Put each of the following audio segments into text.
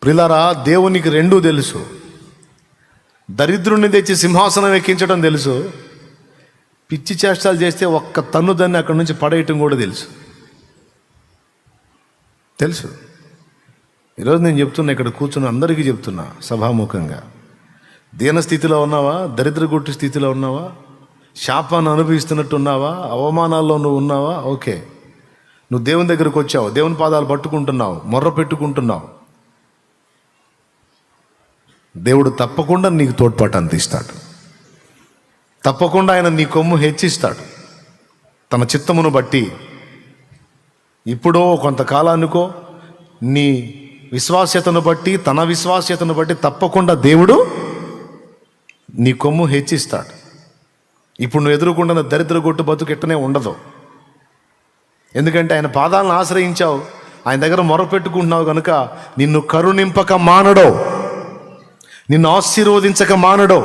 ప్రియులారా, దేవునికి రెండూ తెలుసు. దరిద్రుణ్ణి తెచ్చి సింహాసనం ఎక్కించడం తెలుసు, పిచ్చి చేష్టాలు చేస్తే ఒక్క తన్ను దాన్ని అక్కడి నుంచి పడేయటం కూడా తెలుసు. ఈరోజు నేను చెప్తున్నా, ఇక్కడ కూర్చున్న అందరికీ చెప్తున్నా సభాముఖంగా, దీనస్థితిలో ఉన్నావా, దరిద్రగుట్టు స్థితిలో ఉన్నావా, శాపాన్ని అనుభవిస్తున్నట్టు ఉన్నావా, అవమానాల్లో నువ్వు ఉన్నావా, ఓకే, నువ్వు దేవుని దగ్గరకు వచ్చావు, దేవుని పాదాలు పట్టుకుంటున్నావు, మొర్ర పెట్టుకుంటున్నావు, దేవుడు తప్పకుండా నీకు తోడ్పాటు అందిస్తాడు. తప్పకుండా ఆయన నీ కొమ్ము హెచ్చిస్తాడు. తన చిత్తమును బట్టి ఇప్పుడో కొంతకాలానికో నీ విశ్వాస్యతను బట్టి, తన విశ్వాస్యతను బట్టి తప్పకుండా దేవుడు నీ కొమ్ము హెచ్చిస్తాడు. ఇప్పుడు నువ్వు ఎదుర్కొంటున్న దరిద్ర గొట్టు బతుకు ఎట్టనే ఉండదు. ఎందుకంటే ఆయన పాదాలను ఆశ్రయించావు, ఆయన దగ్గర మొరపెట్టుకుంటున్నావు కనుక నిన్ను కరుణింపక మానడో, నిన్ను ఆశీర్వదించక మానడో,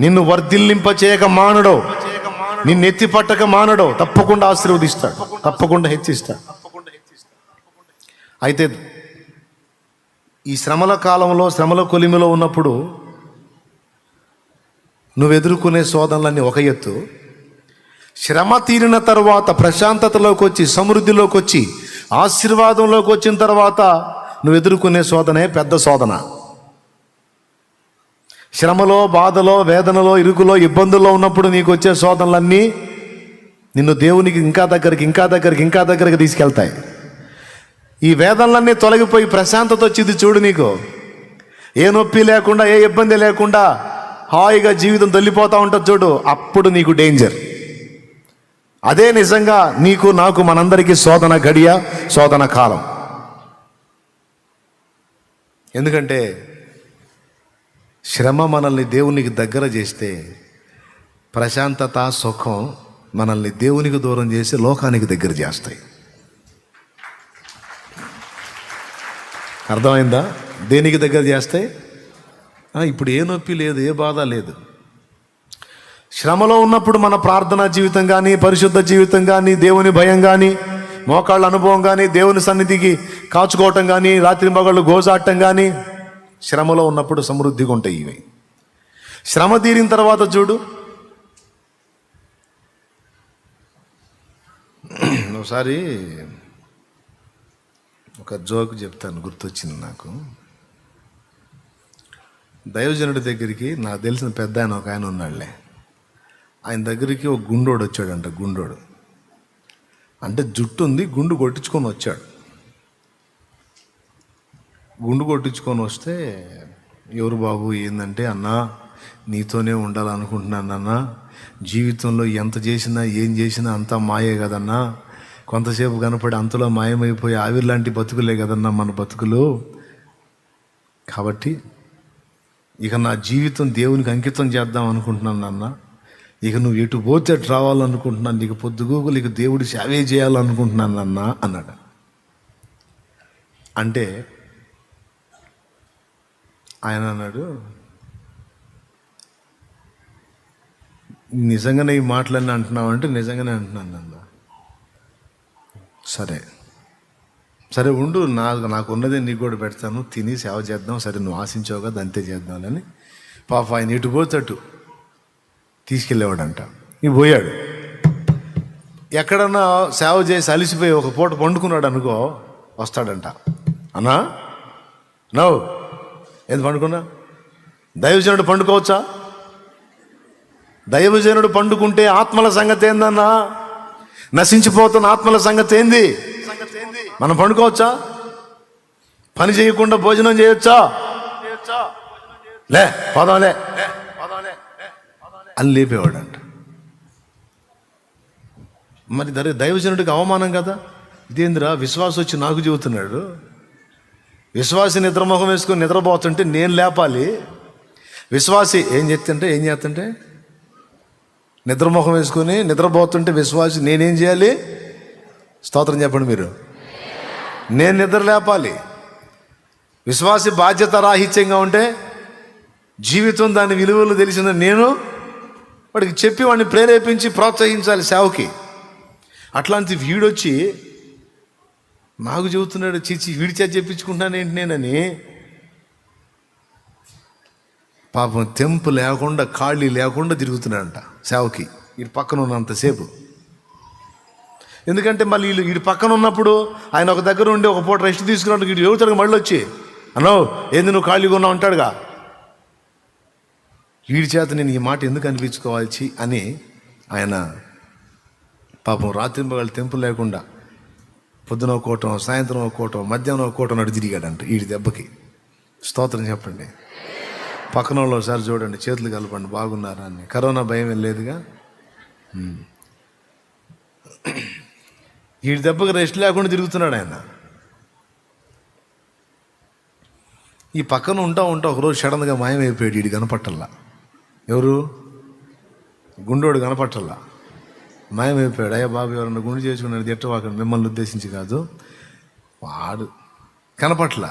నిన్ను వర్ధిల్లింప చేయక మానడో, నిన్ను ఎత్తి పట్టక మానడో, తప్పకుండా ఆశీర్వదిస్తాడు, తప్పకుండా హెచ్చిస్తాడు. అయితే ఈ శ్రమల కాలంలో, శ్రమల కొలిమిలో ఉన్నప్పుడు నువ్వు ఎదుర్కొనే శోధనలన్నీ ఒక ఎత్తు, శ్రమ తీరిన తర్వాత ప్రశాంతతలోకి వచ్చి, సమృద్ధిలోకి వచ్చి, ఆశీర్వాదంలోకి వచ్చిన తర్వాత నువ్వు ఎదుర్కొనే శోధనే పెద్ద శోధన. శ్రమలో, బాధలో, వేదనలో, ఇరుకులో, ఇబ్బందుల్లో ఉన్నప్పుడు నీకు వచ్చే శోధనలన్నీ నిన్ను దేవునికి ఇంకా దగ్గరికి తీసుకెళ్తాయి. ఈ వేదనలన్నీ తొలగిపోయి ప్రశాంతత వచ్చింది చూడు, నీకు ఏ నొప్పి లేకుండా, ఏ ఇబ్బంది లేకుండా హాయిగా జీవితం తొలిపోతూ ఉంటుంది చూడు, అప్పుడు నీకు డేంజర్. అదే నిజంగా నీకు, నాకు, మనందరికీ శోధన గడియ, శోధన కాలం. ఎందుకంటే శ్రమ మనల్ని దేవునికి దగ్గర చేస్తే, ప్రశాంతత, సుఖం మనల్ని దేవునికి దూరం చేసి లోకానికి దగ్గర చేస్తాయి. అర్థమైందా? దేనికి దగ్గర చేస్తాయి? ఇప్పుడు ఏ నొప్పి లేదు, ఏ బాధ లేదు. శ్రమలో ఉన్నప్పుడు మన ప్రార్థనా జీవితం కానీ, పరిశుద్ధ జీవితం కానీ, దేవుని భయం కానీ, మోకాళ్ళ అనుభవం కానీ, దేవుని సన్నిధికి కాచుకోవటం కానీ, రాత్రి మగళ్ళు గోజాడటం కానీ, శ్రమలో ఉన్నప్పుడు సమృద్ధిగా ఉంటాయి ఇవి. శ్రమ తీరిన తర్వాత చూడు, ఒకసారి ఒక జోక్ చెప్తాను, గుర్తొచ్చింది నాకు. దైవజనుడి దగ్గరికి, నాకు తెలిసిన పెద్ద ఆయన ఒక ఆయన ఉన్నాడులే, ఆయన దగ్గరికి ఒక గుండోడు వచ్చాడంట. గుండోడు అంటే జుట్టు ఉంది, గుండు కొట్టించుకొని వచ్చాడు. గుండు కొట్టించుకొని వస్తే, ఎవరు బాబు ఏందంటే, అన్నా నీతోనే ఉండాలనుకుంటున్నానన్నా, జీవితంలో ఎంత చేసినా ఏం చేసినా అంతా మాయే కదన్నా, కొంతసేపు కనపడి అంతలో మాయమైపోయి ఆవిర్లాంటి బతుకులే కదన్నా మన బతుకులు, కాబట్టి ఇక నా జీవితం దేవునికి అంకితం చేద్దాం అనుకుంటున్నాను అన్న, ఇక నువ్వు ఎటు పోతే అటు రావాలనుకుంటున్నాను, నీకు పొద్దుగూకులు ఇక దేవుడి సేవే చేయాలనుకుంటున్నాను అన్న అన్నాడు. అంటే ఆయన అన్నాడు, నిజంగానే ఈ మాటలన్నీ అంటున్నావు అంటే, నిజంగానే అంటున్నాను అన్న. సరే ఉండు, నాకు ఉన్నదే నీకు కూడా పెడతాను, తిని సేవ చేద్దాం, సరే నువ్వు ఆశించావు కదా అంతే చేద్దామని. పాప ఆయన ఇటు పోతట్టు తీసుకెళ్ళేవాడంట. ఇవి పోయాడు, ఎక్కడన్నా సేవ చేసి అలిసిపోయి ఒక పూట పండుకున్నాడు అనుకో, వస్తాడంట, అన్నా నవ్వు ఎందుకు పండుకున్నా? దైవజనుడు పండుకోవచ్చా? దైవజనుడు పండుకుంటే ఆత్మల సంగతి ఏందన్నా? నశించిపోతున్న ఆత్మల సంగతి ఏంది? మనం పండుకోవచ్చా? పని చేయకుండా భోజనం చేయొచ్చా? లే పోదాంలే అని లేపేవాడంట. మరి దైవజనుడికి అవమానం కదా. ఇదేంద్రా, విశ్వాసం వచ్చి నాకు చెబుతున్నాడు, విశ్వాసి నిద్రమొహం వేసుకొని నిద్రపోతుంటే నేను లేపాలి, విశ్వాసి ఏం చేస్తుంటే నిద్రమొహం వేసుకొని నిద్రపోతుంటే విశ్వాసి నేనేం చేయాలి? స్తోత్రం చెప్పండి మీరు. నేను నిద్ర లేపాలి. విశ్వాసి బాధ్యత రాహిత్యంగా ఉంటే, జీవితం దాని విలువలు తెలిసిన నేను వాడికి చెప్పి వాడిని ప్రేరేపించి ప్రోత్సహించాలి సేవకి. అట్లాంటి వీడొచ్చి నాకు చెబుతున్నాడు, చిచ్చి వీడి చేత చెప్పించుకుంటాను ఏంటి నేనని. పాపం తెంపు లేకుండా ఖాళీ లేకుండా తిరుగుతున్నాడంట సేవకి, వీడి పక్కన ఉన్నంతసేపు. ఎందుకంటే మళ్ళీ వీడి పక్కన ఉన్నప్పుడు ఆయన ఒక దగ్గర ఉండి ఒక పూట రెస్ట్ తీసుకున్నట్టు వీడు చెబుతాడు మళ్ళీ వచ్చి, అన్నో ఏంది నువ్వు ఖాళీగా ఉన్నావు అంటాడుగా. వీడి చేత నేను ఈ మాట ఎందుకు అనిపించుకోవాల్సి అని ఆయన పాపం రాత్రింబగళ్ళు తెంపు లేకుండా పొద్దున ఒక కోటం, సాయంత్రం ఒక కోటం, మధ్యాహ్నం ఒక కోటం నడు తిరిగాడంట వీడి దెబ్బకి. స్తోత్రం చెప్పండి. పక్కన వాళ్ళు ఒకసారి చూడండి, చేతులు కలపండి, బాగున్నారా అని. కరోనా భయం వెళ్ళలేదుగా. వీడి దెబ్బకి రెస్ట్ లేకుండా తిరుగుతున్నాడు ఆయన. ఈ పక్కన ఉంటా ఒకరోజు సడన్గా మాయమైపోయాడు. వీడు కనపట్టల్లా. ఎవరు? గుండోడు కనపట్టల్లా, మాయమైపోయాడు. అయ్యా బాబు ఎవరన్నా గుండు చేసుకున్నాడు తిట్టవాకండి, మిమ్మల్ని ఉద్దేశించి కాదు. వాడు కనపట్ల.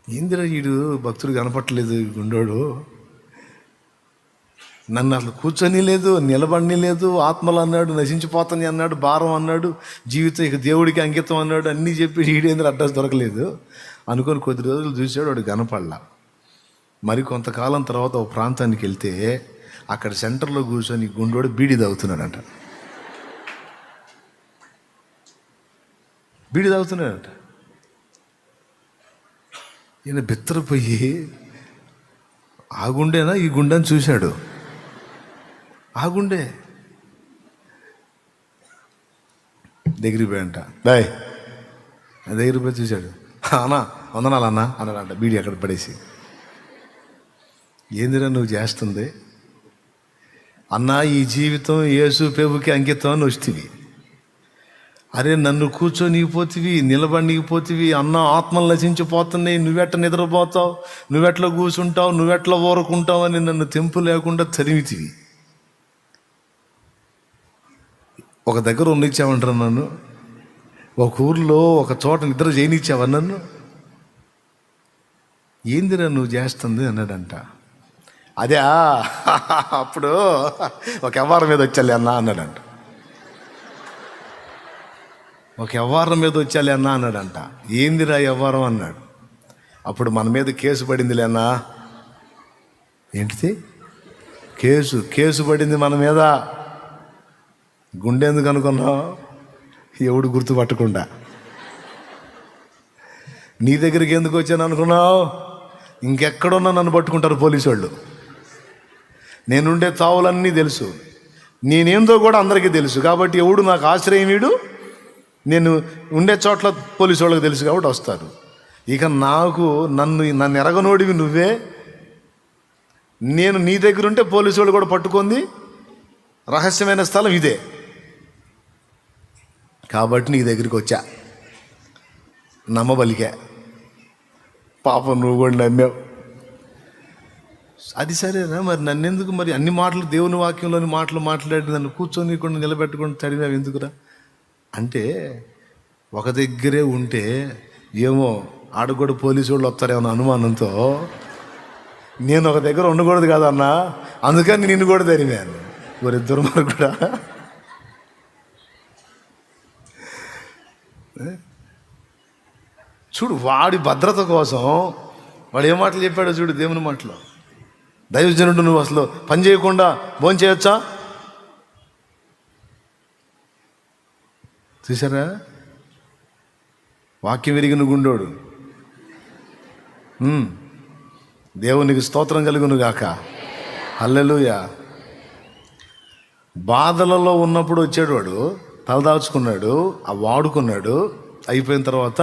ఏందిరా వీడు భక్తుడు కనపట్టలేదు గుండోడు, నన్ను అసలు కూర్చొని లేదు, నిలబడి లేదు, ఆత్మలు అన్నాడు, నశించిపోతాని అన్నాడు, భారం అన్నాడు, జీవితం ఇక దేవుడికి అంకితం అన్నాడు, అన్నీ చెప్పి ఈడేంద్ర అడ్రస్ దొరకలేదు అనుకొని కొద్ది రోజులు చూశాడు. వాడు కనపడలా. మరి కొంతకాలం తర్వాత ఒక ప్రాంతానికి వెళ్తే అక్కడ సెంటర్లో కూర్చొని గుండోడు బీడి తాగుతున్నాడంట. బీడి తాగుతున్నాడంట. ఈయన బిత్తరపోయి ఆ గుండెనా ఈ గుండెని చూశాడు. ఆ గుండె దగ్గరికి పోయంట. బాయ్ దగ్గరికి పోయి చూశాడు. అన్నా వందనాలన్నా అన్నాడంట బీడి అక్కడ పడేసి. ఏందిరా నువ్వు చేస్తుంది? అన్నా ఈ జీవితం యేసు ప్రభుకి అంకితం అని వస్తేవి. అరే నన్ను కూర్చొనిపోతివి, నిలబడిపోతివి, అన్న ఆత్మలు నశించిపోతున్నాయి, నువ్వెట్లా నిద్రపోతావు, నువ్వెట్లా కూర్చుంటావు, నువ్వెట్లా ఊరుకుంటావు అని నన్ను తెంపు లేకుండా తరిమితివి. ఒక దగ్గర ఉన్నిచ్చావంటారు నన్ను, ఒక ఊర్లో ఒక చోట నిద్ర చేయనిచ్చావా నన్ను? ఏందిరా నువ్వు చేస్తుంది అన్నాడంట. అదే అప్పుడు ఒక వ్యవహారం మీద వచ్చాలి అన్నా అన్నాడంట. ఒక వ్యవహారం మీద వచ్చాలి అన్నా అన్నాడంట. ఏందిరా వ్యవహారం అన్నాడు. అప్పుడు మన మీద కేసు పడిందిలే అన్నా. ఏంటిది? కేసు పడింది మన మీద. గుండె ఎందుకు అనుకున్నావు? ఎవడు గుర్తుపట్టకుండా. నీ దగ్గరికి ఎందుకు వచ్చాను అనుకున్నావు? ఇంకెక్కడున్నా నన్ను పట్టుకుంటారు పోలీసు వాళ్ళు. నేనుండే తావులన్నీ తెలుసు, నేనేందో కూడా అందరికీ తెలుసు. కాబట్టి ఎవడు నాకు ఆశ్రయం వీడు, నేను ఉండే చోట్ల పోలీసు వాళ్ళకి తెలుసు కాబట్టి వస్తారు. ఇక నన్ను ఎరగనోడివి నువ్వే. నేను నీ దగ్గర ఉంటే పోలీసు వాళ్ళు కూడా పట్టుకుంది. రహస్యమైన స్థలం ఇదే కాబట్టి నీ దగ్గరికి వచ్చా, నమ్మబలికా. పాపం నువ్వు కూడా నమ్మావు. అది సరేనా, మరి నన్నెందుకు మరి అన్ని మాటలు దేవుని వాక్యంలోని మాటలు మాట్లాడి నన్ను కూర్చొని కూడా నిలబెట్టుకొని తడినావు ఎందుకురా అంటే, ఒక దగ్గరే ఉంటే ఏమో ఆడ కూడా పోలీసు వాళ్ళు వస్తారేమో అనుమానంతో నేను ఒక దగ్గర ఉండకూడదు కదన్నా, అందుకని నిన్ను కూడా తరిమాను. వారిద్దరు మరి కూడా చూడు, వాడి భద్రత కోసం వాడు ఏ మాటలు చెప్పాడో చూడు. దేవుని మాటలో, దైవజనుడు నువ్వు అసలు పని చేయకుండా భోజనం చేయొచ్చా? చూసారా? వాక్యం విరిగిన గుండోడు. దేవునికి స్తోత్రం కలుగును గాక. హల్లెలూయా. బాధలలో ఉన్నప్పుడు వచ్చాడు వాడు, తలదాచుకున్నాడు, ఆ వాడుకున్నాడు. అయిపోయిన తర్వాత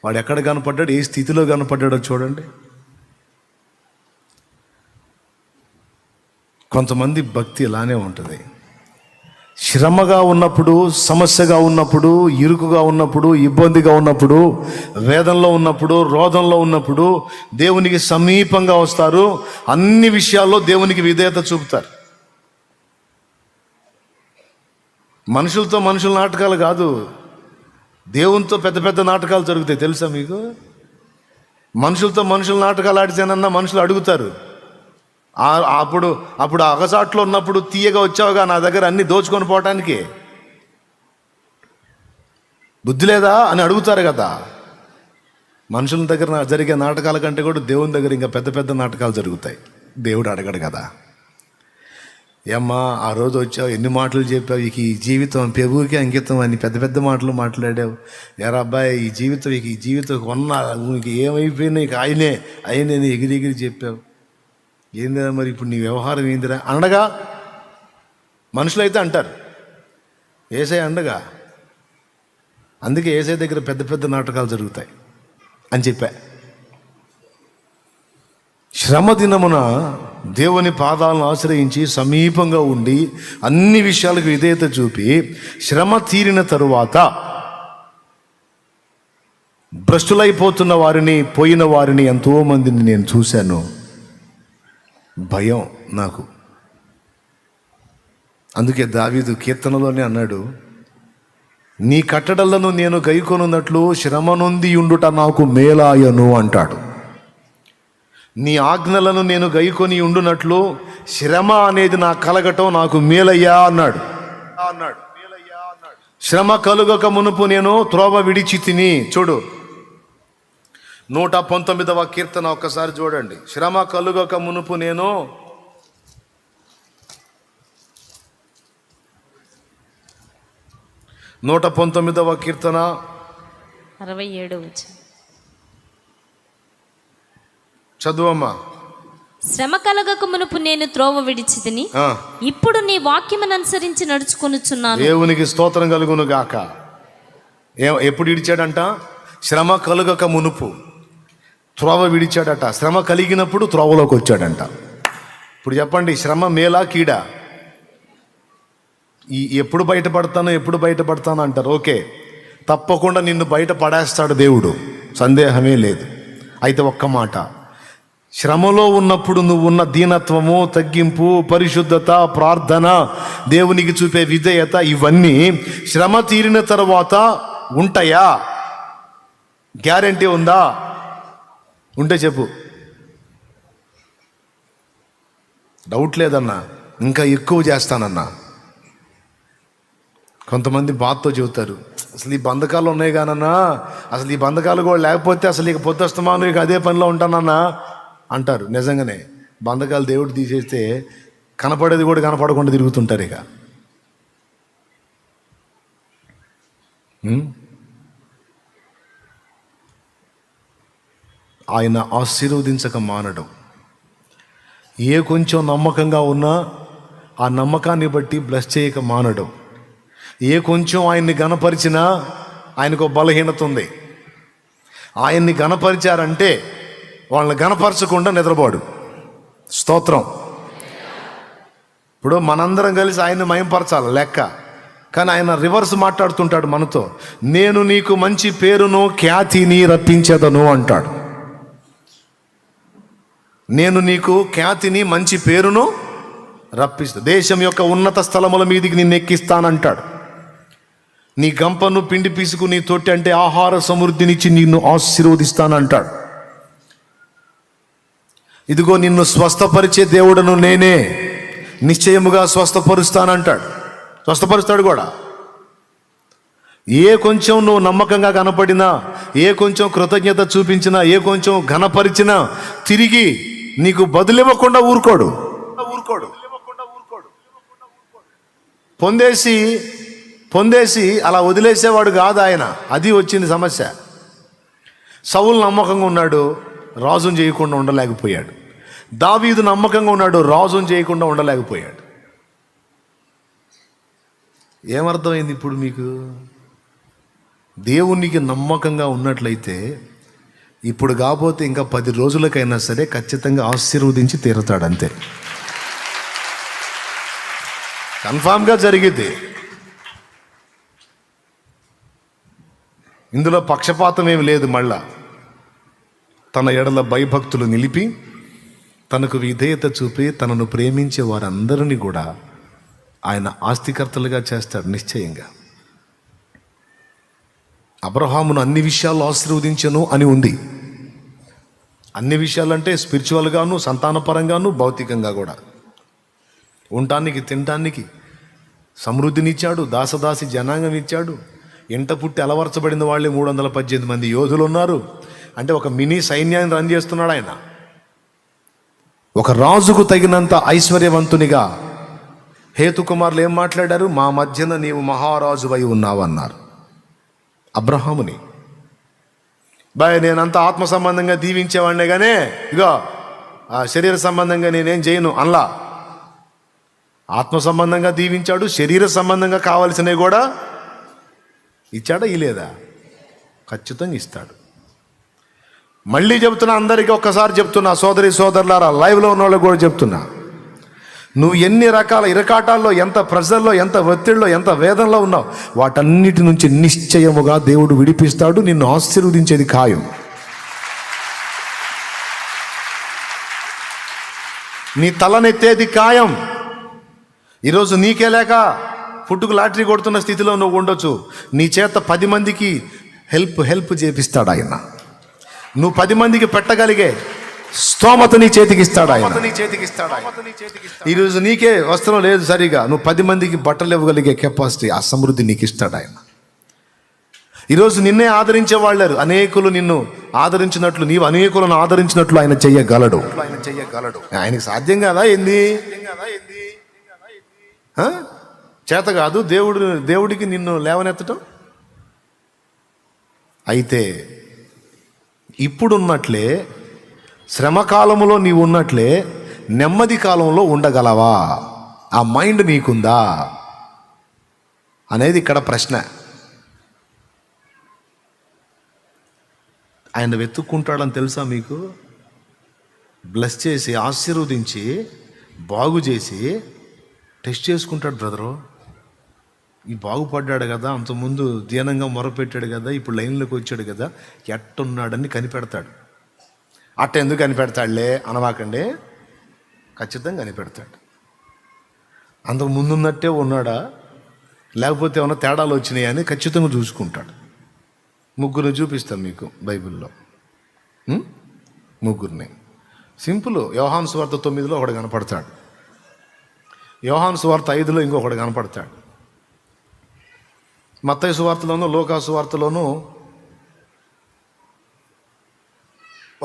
వాడు ఎక్కడ కనపడ్డాడు, ఏ స్థితిలో కనపడ్డాడో చూడండి. కొంతమంది భక్తి ఇలానే ఉంటుంది. శ్రమగా ఉన్నప్పుడు, సమస్యగా ఉన్నప్పుడు, ఇరుకుగా ఉన్నప్పుడు, ఇబ్బందిగా ఉన్నప్పుడు, వేదనలో ఉన్నప్పుడు, రోదంలో ఉన్నప్పుడు దేవునికి సమీపంగా వస్తారు. అన్ని విషయాల్లో దేవునికి విధేయత చూపుతారు. మనుషులతో మనుషుల నాటకాలు కాదు, దేవునితో పెద్ద పెద్ద నాటకాలు జరుగుతాయి. తెలుసా మీకు? మనుషులతో మనుషుల నాటకాలు ఆడితేనన్నా మనుషులు అడుగుతారు. అప్పుడు అగసాట్లో ఉన్నప్పుడు తీయగా వచ్చావుగా నా దగ్గర అన్ని దోచుకొని పోవటానికి. బుద్ధి లేదా అని అడుగుతారు కదా. మనుషుల దగ్గర జరిగే నాటకాల కంటే కూడా దేవుని దగ్గర ఇంకా పెద్ద పెద్ద నాటకాలు జరుగుతాయి. దేవుడు అడగడు కదా, ఏమ్మా ఆ రోజు వచ్చావు, ఎన్ని మాటలు చెప్పావు, ఈ జీవితం పెరుగుకి అంకితం అని పెద్ద పెద్ద మాటలు మాట్లాడావు. ఎరా అబ్బాయి, ఈ జీవితం నీకు ఏమైపోయినా ఇక ఆయనే ఎగిరి చెప్పావు. ఏందిరా మరి ఇప్పుడు నీ వ్యవహారం ఏందిరా అనగా మనుషులైతే అంటారు. యేసయ్య అండగా, అందుకే యేసయ్య దగ్గర పెద్ద పెద్ద నాటకాలు జరుగుతాయి అని చెప్పా. శ్రమ దినమున దేవుని పాదాలను ఆశ్రయించి సమీపంగా ఉండి అన్ని విషయాలకు విధేయత చూపి శ్రమ తీరిన తరువాత భ్రష్టులైపోతున్న వారిని, పోయిన వారిని ఎంతోమందిని నేను చూశాను. భయం నాకు. అందుకే దావీదు కీర్తనలోనే అన్నాడు, నీ కట్టడలను నేను గైకొనున్నట్లు శ్రమ నొంది ఉండుట నాకు మేలాయను అంటాడు. నీ ఆజ్ఞలను నేను గైకొని ఉండునట్లు శ్రమ అనేది నా కలగటం నాకు మేలయ్యా అన్నాడు. శ్రమ కలుగక మునుపు నేను త్రోవ విడిచి తిని. చూడు 119వ కీర్తన ఒక్కసారి చూడండి. శ్రమ కలుగక మునుపు నేను 119వ కీర్తన 67 చదువమ్మా. శ్రమ కలగక మునుపు నేను త్రోవ విడిచి తిని ఇప్పుడు నీ వాక్యమును అనుసరించి నడుచుకొనుచున్నాను. దేవునికి స్తోత్రం కలుగును గాక. ఎప్పుడు విడిచాడంట? శ్రమ కలుగక మునుపు త్రోవ విడిచాడట. శ్రమ కలిగినప్పుడు త్రోవలోకి వచ్చాడంట. ఇప్పుడు చెప్పండి, శ్రమ మేలా కీడా? ఎప్పుడు బయటపడతాను అంటారు. ఓకే, తప్పకుండా నిన్ను బయట పడేస్తాడు దేవుడు, సందేహమే లేదు. అయితే ఒక్క మాట, శ్రమలో ఉన్నప్పుడు నువ్వు ఉన్న దీనత్వము, తగ్గింపు, పరిశుద్ధత, ప్రార్థన, దేవునికి చూపే విధేయత, ఇవన్నీ శ్రమ తీరిన తర్వాత ఉంటాయా? గ్యారెంటీ ఉందా? ఉంటే చెప్పు. డౌట్ లేదన్నా, ఇంకా ఎక్కువ చేస్తానన్నా. కొంతమంది బాధతో చెబుతారు, అసలు ఈ బంధకాలు ఉన్నాయి కానన్నా, అసలు ఈ బంధకాలు కూడా లేకపోతే అసలు ఇక పొద్దుస్తమాను ఇక అదే పనిలో ఉంటానన్నా అంటారు. నిజంగానే బంధకాలు దేవుడు తీసేస్తే కనపడేది కూడా కనపడకుండా తిరుగుతుంటారు. ఇక ఆయన ఆశీర్వదించక మానడం. ఏ కొంచెం నమ్మకంగా ఉన్నా ఆ నమ్మకాన్ని బట్టి బ్లెస్ చేయక మానడం. ఏ కొంచెం ఆయన్ని గణపరిచినా ఆయనకు బలహీనత ఉంది. ఆయన్ని గణపరిచారంటే వాళ్ళని గణపరచకుండా నిద్రపోడు. స్తోత్రం. ఇప్పుడు మనందరం కలిసి ఆయన్ని మయంపరచాలి లెక్క, కానీ ఆయన రివర్స్ మాట్లాడుతుంటాడు మనతో. నేను నీకు మంచి పేరును ఖ్యాతిని రప్పించేదను అంటాడు. నేను నీకు ఖ్యాతిని మంచి పేరును రప్పిస్తా, దేశం యొక్క ఉన్నత స్థలముల మీదికి నిన్ను ఎక్కిస్తానంటాడు. నీ గంపను పిండి పీసుకు నీ తొట్టి అంటే ఆహార సమృద్ధినిచ్చి నిన్ను ఆశీర్వదిస్తానంటాడు. ఇదిగో నిన్ను స్వస్థపరిచే దేవుడను నేనే, నిశ్చయముగా స్వస్థపరుస్తానంటాడు. స్వస్థపరుస్తాడు కూడా. ఏ కొంచెం నువ్వు నమ్మకంగా కనపడినా, ఏ కొంచెం కృతజ్ఞత చూపించినా, ఏ కొంచెం ఘనపరిచినా తిరిగి నీకు బదులివ్వకుండా ఊరుకోడు. పొందేసి అలా వదిలేసేవాడు కాదు ఆయన. అది వచ్చింది సమస్య. సౌలు నమ్మకంగా ఉన్నాడు, రాజును చేయకుండా ఉండలేకపోయాడు. దావీదు నమ్మకంగా ఉన్నాడు, రాజును చేయకుండా ఉండలేకపోయాడు. ఏమర్థమైంది ఇప్పుడు మీకు? దేవునికి నమ్మకంగా ఉన్నట్లయితే ఇప్పుడు కాకపోతే ఇంకా 10 రోజులకైనా సరే ఖచ్చితంగా ఆశీర్వదించి తీరుతాడు. అంతే, కన్ఫామ్గా జరిగింది. ఇందులో పక్షపాతం ఏమి లేదు. మళ్ళా తన ఎడల భయభక్తులు నిలిపి, తనకు విధేయత చూపి, తనను ప్రేమించే వారందరినీ కూడా ఆయన ఆస్తికర్తలుగా చేస్తాడు నిశ్చయంగా. అబ్రహామును అన్ని విషయాల్లో ఆశీర్వదించను అని ఉంది. అన్ని విషయాలంటే స్పిరిచువల్గాను, సంతానపరంగాను, భౌతికంగా కూడా. ఉండటానికి, తినటానికి సమృద్ధినిచ్చాడు, దాసదాసి జనాంగం ఇచ్చాడు, ఇంట పుట్టి అలవర్చబడిన వాళ్ళే 318 మంది యోధులు ఉన్నారు. అంటే ఒక మినీ సైన్యాన్ని రన్ చేస్తున్నాడు ఆయన. ఒక రాజుకు తగినంత ఐశ్వర్యవంతునిగా హేతుకుమారులు ఏం మాట్లాడారు? మా మధ్యన నీవు మహారాజువై ఉన్నావు అన్నారు అబ్రహాముని. బాయ్, నేనంతా ఆత్మ సంబంధంగా దీవించేవాడినే కానీ ఇగో శరీర సంబంధంగా నేనేం చేయను అనలా. ఆత్మ సంబంధంగా దీవించాడు, శరీర సంబంధంగా కావలసినవి కూడా ఇచ్చాడా? ఇలేదా? ఖచ్చితంగా ఇస్తాడు. మళ్ళీ చెప్తున్నా, అందరికీ ఒక్కసారి చెప్తున్నా, సోదరి సోదరులారా, లైవ్లో ఉన్న వాళ్ళకి కూడా చెప్తున్నా, నువ్వు ఎన్ని రకాల ఇరకాటాల్లో, ఎంత ప్రెజర్లో, ఎంత ఒత్తిడిలో, ఎంత వేదనలో ఉన్నావు, వాటన్నిటి నుంచి నిశ్చయముగా దేవుడు విడిపిస్తాడు. నిన్ను ఆశీర్వదించేది ఖాయం. నీ తలనెత్తేది ఖాయం. ఈరోజు నీకే లేక పుట్టుకు లాటరీ కొడుతున్న స్థితిలో నువ్వు ఉండొచ్చు. నీ చేత 10 మందికి హెల్ప్ చేపిస్తాడు ఆయన. నువ్వు 10 మందికి పెట్టగలిగే స్తోమత నీ చేతికి ఇస్తాడు ఆయన. ఈరోజు నీకే వస్త్రం లేదు సరిగా, నువ్వు 10 మందికి బట్టలు ఇవ్వగలిగే కెపాసిటీ, ఆ సమృద్ధి నీకు ఇస్తాడు ఆయన. ఈరోజు నిన్నే ఆదరించే వాళ్ళారు, అనేకులు నిన్ను ఆదరించినట్లు నీవు అనేకులను ఆదరించినట్లు ఆయన చెయ్యగలడు. ఆయనకి సాధ్యం కాదా ఏంది? చేత కాదు దేవుడికి నిన్ను లేవనెత్తటం. అయితే ఇప్పుడున్నట్లే శ్రమకాలంలో నీవు ఉన్నట్లే నెమ్మది కాలంలో ఉండగలవా? ఆ మైండ్ నీకుందా అనేది ఇక్కడ ప్రశ్న. ఆయన వెతుక్కుంటాడని తెలుసా మీకు? బ్లెస్ చేసి, ఆశీర్వదించి, బాగు చేసి టెస్ట్ చేసుకుంటాడు. బ్రదరు, ఈ బాగుపడ్డాడు కదా, అంతకుముందు దీనంగా మొరపెట్టాడు కదా, ఇప్పుడు లైన్లోకి వచ్చాడు కదా, ఎట్టున్నాడని కనిపెడతాడు. అట్ట ఎందుకు కనిపెడతాడులే అనవాకండి, ఖచ్చితంగా కనిపెడతాడు. అంతకు ముందున్నట్టే ఉన్నాడా, లేకపోతే ఏమైనా తేడాలు వచ్చినాయా అని ఖచ్చితంగా చూసుకుంటాడు. ముగ్గురు చూపిస్తాం మీకు బైబిల్లో, ముగ్గురిని. సింపుల్. యోహాను సువార్త 9లో ఒకడు కనపడతాడు, యోహాను సువార్త 5లో ఇంకొకడు కనపడతాడు, మత్తయి సువార్తలోనూ లూకా సువార్తలోనూ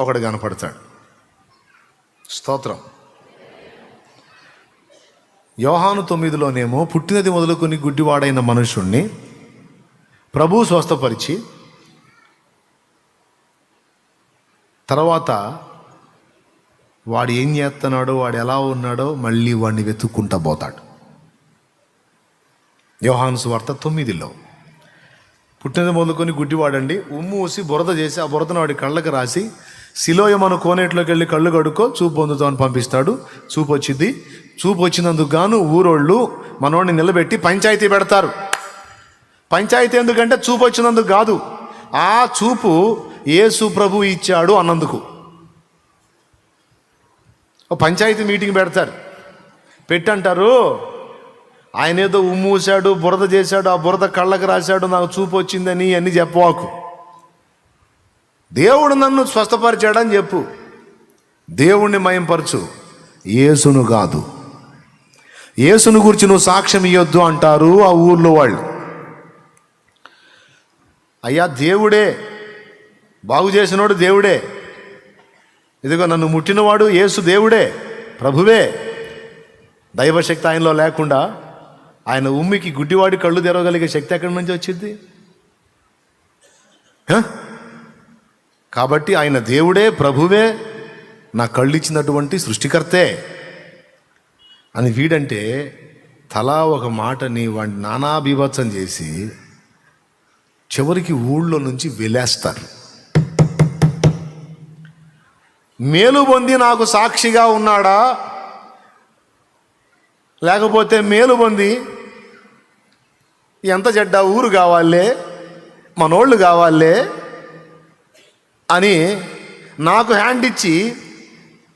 ఒకడు కనపడతాడు. స్తోత్రం. యోహాను 9లోనేమో పుట్టినది మొదలుకొని గుడ్డివాడైన మనుషుణ్ణి ప్రభువు స్వస్థపరిచి తర్వాత వాడు ఏం చేస్తున్నాడో, వాడు ఎలా ఉన్నాడో మళ్ళీ వాడిని వెతుక్కుంటా పోతాడు. యోహాను సువార్త 9లో పుట్టినది మొదలుకొని గుడ్డివాడండి, ఉమ్ము ఊసి బురద చేసి ఆ బురదను వాడి కళ్ళకి రాసి సిలోయమను కోనేట్లోకి వెళ్ళి కళ్ళు కడుక్కో చూపు పొందుతామని పంపిస్తాడు. చూపు వచ్చింది. చూపు వచ్చినందుకు గాను ఊరోళ్ళు మనోడిని నిలబెట్టి పంచాయతీ పెడతారు. పంచాయతీ ఎందుకంటే చూపు వచ్చినందుకు కాదు, ఆ చూపు యేసు ప్రభు ఇచ్చాడు అన్నందుకు. పంచాయతీ మీటింగ్ పెడతారు. పెట్టంటారు, ఆయన ఏదో ఉమ్మూసాడు, బురద చేశాడు, ఆ బురద కళ్ళకి రాశాడు, నాకు చూపు వచ్చిందని అన్నీ చెప్పవాకు. దేవుడు నన్ను స్వస్థపరిచాడని చెప్పు, దేవుణ్ణి మయంపరచు, యేసును కాదు. యేసును గురించి నువ్వు సాక్ష్యం ఇవ్వద్దు అంటారు ఆ ఊర్లో వాళ్ళు. అయ్యా దేవుడే, బాగు చేసినోడు దేవుడే, ఇదిగో నన్ను ముట్టినవాడు యేసు దేవుడే, ప్రభువే. దైవశక్తి ఆయనలో లేకుండా ఆయన ఉమ్మికి గుడ్డివాడి కళ్ళు తెరవగలిగే శక్తి ఎక్కడి నుంచి వచ్చింది? కాబట్టి ఆయన దేవుడే, ప్రభువే, నా కళ్ళు ఇచ్చినటువంటి సృష్టికర్తే అని వీడంటే తలా ఒక మాటని వాడిని నానా బీభత్సం చేసి చివరికి ఊళ్ళో నుంచి వెలేస్తారు. మేలు పొంది నాకు సాక్షిగా ఉన్నాడా, లేకపోతే మేలు పొంది ఎంత చెడ్డ ఊరు కావాలే, మనోళ్ళు కావాలే అని నాకు హ్యాండ్ ఇచ్చి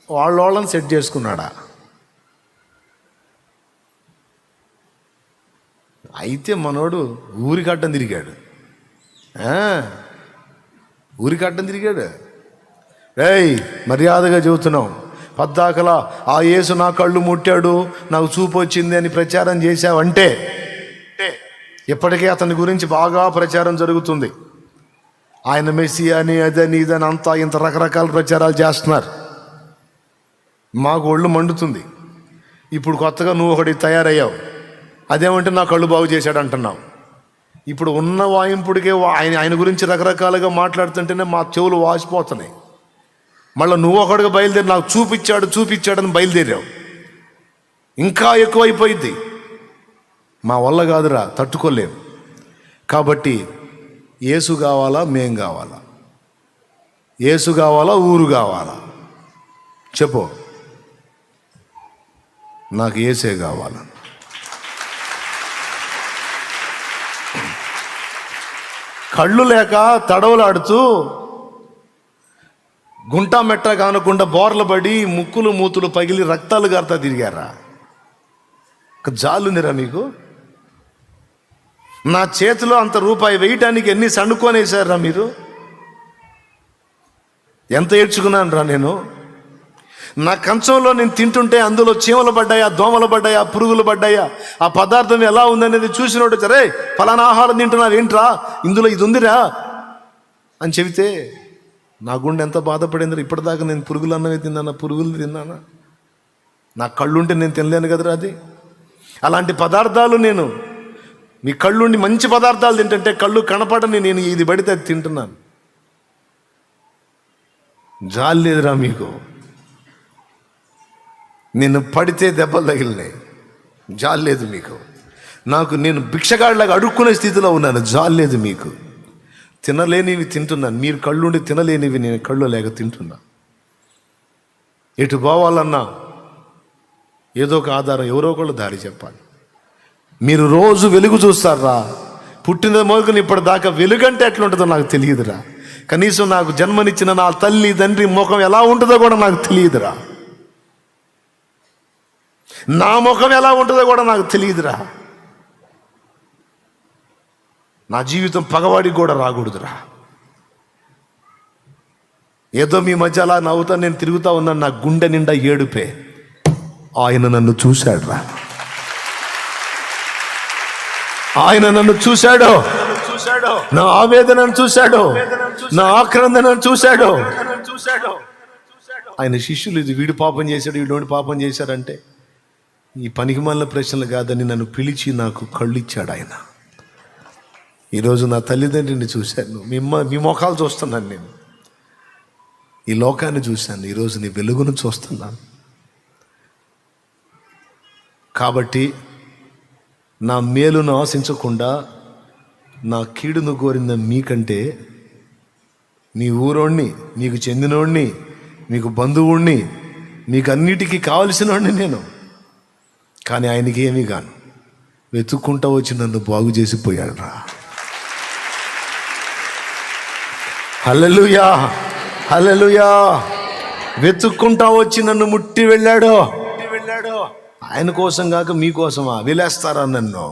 వాళ్ళని సెట్ చేసుకున్నాడా? అయితే మనోడు ఊరికి అడ్డం తిరిగాడు, ఊరికి అడ్డం తిరిగాడు. ఏయ్, మర్యాదగా చెబుతున్నాం, పద్దాకలా ఆ యేసు నా కళ్ళు ముట్టాడు, నాకు చూపు వచ్చింది అని ప్రచారం చేశావంటే ఇప్పటికే అతని గురించి బాగా ప్రచారం జరుగుతుంది. ఆయన మెస్సియా అని అదని ఇదని అంతా ఇంత రకరకాల ప్రచారాలు చేస్తున్నారు. మాకు ఒళ్ళు మండుతుంది. ఇప్పుడు కొత్తగా నువ్వు ఒకటి తయారయ్యావు, అదేమంటే నా కళ్ళు బాగు చేశాడు అంటున్నావు. ఇప్పుడు ఉన్న వాయింపుడికే ఆయన గురించి రకరకాలుగా మాట్లాడుతుంటేనే మా చెవులు వాసిపోతున్నాయి. మళ్ళీ నువ్వు ఒకటిగా బయలుదేరి నాకు చూపించాడని బయలుదేరావు. ఇంకా ఎక్కువైపోయింది. మా వల్ల కాదురా, తట్టుకోలేము. కాబట్టి యేసు కావాలా, మేం కావాలా? యేసు కావాలా, ఊరు కావాలా? చెప్పు. నాకు యేసే కావాలా. కళ్ళు లేక తడవలాడుతూ గుంటా మెట్ట కానకుండా బోర్ల పడి ముక్కులు మూతులు పగిలి రక్తాలు గారుతా తిరిగారా? జాలునిరా మీకు? నా చేతిలో అంత రూపాయి వేయటానికి ఎన్ని సణుకోనేసారా మీరు? ఎంత ఏడ్చుకున్నాను రా నేను. నా కంచంలో నేను తింటుంటే అందులో చీమలు పడ్డాయా, దోమలు పడ్డాయా, పురుగులు పడ్డాయా, ఆ పదార్థం ఎలా ఉందనేది చూసినోడు సరే ఫలానా ఆహారం తింటున్నావు ఏంట్రా, ఇందులో ఇది ఉందిరా అని చెబితే నా గుండె ఎంత బాధపడిందిరా. ఇప్పటిదాకా నేను పురుగులు అన్నవి తిన్నానా, పురుగులు తిన్నానా? నా కళ్ళుంటే నేను తినలేను కదరా అది. అలాంటి పదార్థాలు నేను మీ కళ్ళుండి మంచి పదార్థాలు తింటుంటే కళ్ళు కనపడని నేను ఇది పడితే అది తింటున్నాను. జాలి లేదురా మీకు? నేను పడితే దెబ్బలు తగిలినాయి, జాలి లేదు మీకు. నేను భిక్షగాడిలాగా అడుక్కునే స్థితిలో ఉన్నాను, జాలి లేదు మీకు. తినలేనివి తింటున్నాను, మీరు కళ్ళుండి తినలేనివి నేను కళ్ళు లేక తింటున్నా. ఎటు పోవాలన్నా ఏదో ఒక ఆధారం, ఎవరో ఒకళ్ళు దారి చెప్పాలి. మీరు రోజు వెలుగు చూస్తారా? పుట్టిన మొదలుకొని ఇప్పటిదాకా వెలుగంటే ఎట్లుంటుందో నాకు తెలియదురా. కనీసం నాకు జన్మనిచ్చిన నా తల్లి తండ్రి ముఖం ఎలా ఉంటుందో కూడా నాకు తెలియదురా. నా ముఖం ఎలా ఉంటుందో కూడా నాకు తెలియదురా. నా జీవితం పగవాడికి కూడా రాకూడదురా. ఏదో మీ మధ్య అలా నవ్వుతా నేను తిరుగుతా ఉన్నాను, నా గుండె నిండా ఏడుపే. ఆయన నన్ను చూశాడు రా. ఆయన నన్ను చూశాడు, నా ఆవేదనను చూశాడు, నా ఆక్రందనను చూశాడు. ఆయన శిష్యులు ఇది వీడు పాపం చేశాడు, వీడు పాపం చేశాడంటే ఈ పనికిమాలిన ప్రశ్నలు కాదని నన్ను పిలిచి నాకు కళ్ళు ఇచ్చాడు ఆయన. ఈరోజు నా తల్లిదండ్రిని చూశాను, మీ ముఖాలు చూస్తున్నాను, నేను ఈ లోకాన్ని చూశాను, ఈరోజు నీ వెలుగును చూస్తున్నాను. కాబట్టి నా మేలును ఆశించకుండా నా కీడును కోరిన మీకంటే మీ ఊరోణ్ణి, మీకు చెందినోడిని, మీకు బంధువుణ్ణి, మీకు అన్నిటికీ కావలసినోడిని నేను. కానీ ఆయనకి ఏమీ కాను, వెతుక్కుంటా వచ్చి నన్ను బాగు చేసిపోయాడు రా. హల్లెలూయా, హల్లెలూయా. వెతుక్కుంటా వచ్చి నన్ను ముట్టి వెళ్ళాడు. ఆయన కోసం కాక మీకోసమా? వెలేస్తారా నన్ను?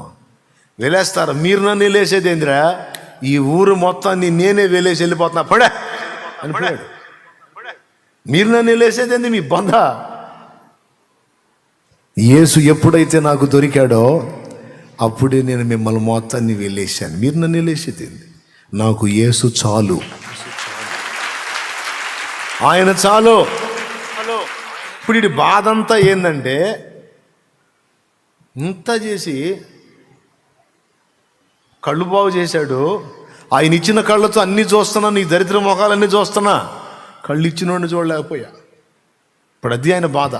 వెలేస్తారా? మీరు నన్ను వెళ్ళేసేది ఏందిరా? ఈ ఊరు మొత్తాన్ని నేనే వెలేసి వెళ్ళిపోతున్నా పడే అని పోయాడు. మీరు నన్ను వెళ్ళేసేది ఏంది? మీ బంధ. యేసు ఎప్పుడైతే నాకు దొరికాడో అప్పుడే నేను మిమ్మల్ని మొత్తాన్ని వెళ్ళేసాను. మీరు నన్ను వెళ్ళేసేది ఏంది? నాకు యేసు చాలు, ఆయన చాలు. ఇప్పుడు ఈ బాధ అంతా ఏంటంటే, ఇంత చేసి కళ్ళు బాగు చేశాడు. ఆయన ఇచ్చిన కళ్ళతో అన్నీ చూస్తున్నా, నీ దరిద్ర ముఖాలన్నీ చూస్తున్నా, కళ్ళు ఇచ్చినోడిని చూడలేకపోయా. ఇప్పుడు అది ఆయన బాధ.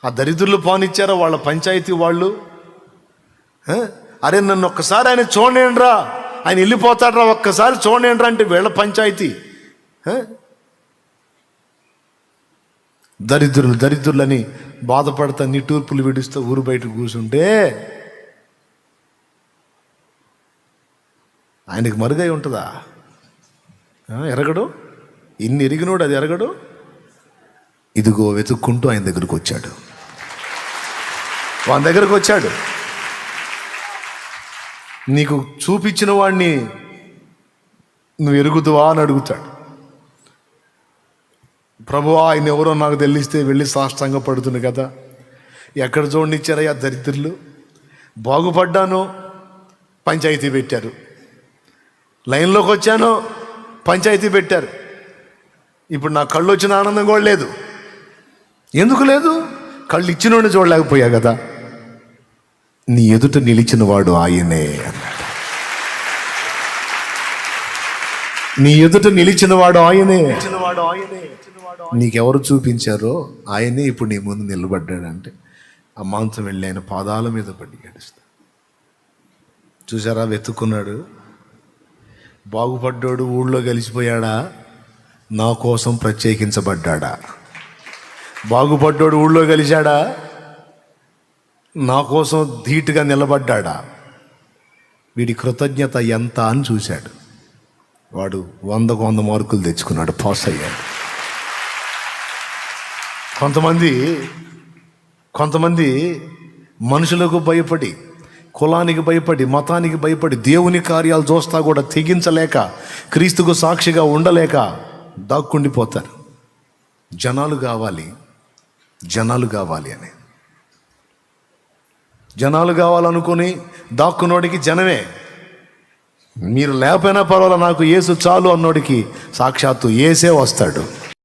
ఆ దరిద్రులు పానిచ్చారా వాళ్ళ పంచాయతీ వాళ్ళు? అరే నన్ను ఒక్కసారి ఆయన చూడండిరా, ఆయన వెళ్ళిపోతాడ్రా, ఒక్కసారి చూడండిరా అంటే వీళ్ళ పంచాయతీ. దరిద్రులని బాధపడతా నిట్టూర్పులు విడుస్తూ ఊరు బయట కూర్చుంటే ఆయనకి మరుగై ఉంటుందా? ఎరగడు. ఇన్ని ఎరిగినోడు అది ఎరగడు. ఇదిగో వెతుక్కుంటూ ఆయన దగ్గరకు వచ్చాడు, వాని దగ్గరకు వచ్చాడు. నీకు చూపించిన వాడిని నువ్వు ఎరుగుదువా అని అడుగుతాడు. ప్రభువా ఆయన ఎవరో నాకు తెలిస్తే వెళ్ళి సాష్టాంగ పడుతుంది కదా. ఎక్కడ చూడనిచ్చారయ్యా దరిద్రులు? బాగుపడ్డాను, పంచాయతీ పెట్టారు. లైన్లోకి వచ్చాను, పంచాయతీ పెట్టారు. ఇప్పుడు నా కళ్ళు వచ్చిన ఆనందం కూడా లేదు. ఎందుకు లేదు? కళ్ళు ఇచ్చినోడిని చూడలేకపోయా కదా. నీ ఎదుట నిలిచిన వాడు ఆయనే అన్నాడు. నీ ఎదుట నిలిచిన వాడు ఆయనే. నీకెవరు చూపించారో ఆయనే ఇప్పుడు నీ ముందు నిలబడ్డాడంటే ఆ మాంసం వెళ్ళి ఆయన పాదాల మీద పడి ఏడుస్తాడు. చూసారా, వెతుక్కున్నాడు. బాగుపడ్డాడు, ఊళ్ళో కలిసిపోయాడా? నా కోసం ప్రత్యేకించబడ్డాడా? బాగుపడ్డాడు, ఊళ్ళో కలిశాడా? నా కోసం ధీటుగా నిలబడ్డాడా? వీడి కృతజ్ఞత ఎంత అని చూశాడు. వాడు 100కు 100 మార్కులు తెచ్చుకున్నాడు, పాస్ అయ్యాడు. కొంతమంది మనుషులకు భయపడి, కులానికి భయపడి, మతానికి భయపడి, దేవుని కార్యాలు చూస్తా కూడా తెగించలేక, క్రీస్తుకు సాక్షిగా ఉండలేక దాక్కుండిపోతారు. జనాలు కావాలి అని. జనాలు కావాలనుకుని దాక్కునోడికి జనమే. మీరు లేకపోయినా పర్వాలేదు, నాకు యేసు చాలు అన్నోడికి సాక్షాత్తు యేసే వస్తాడు.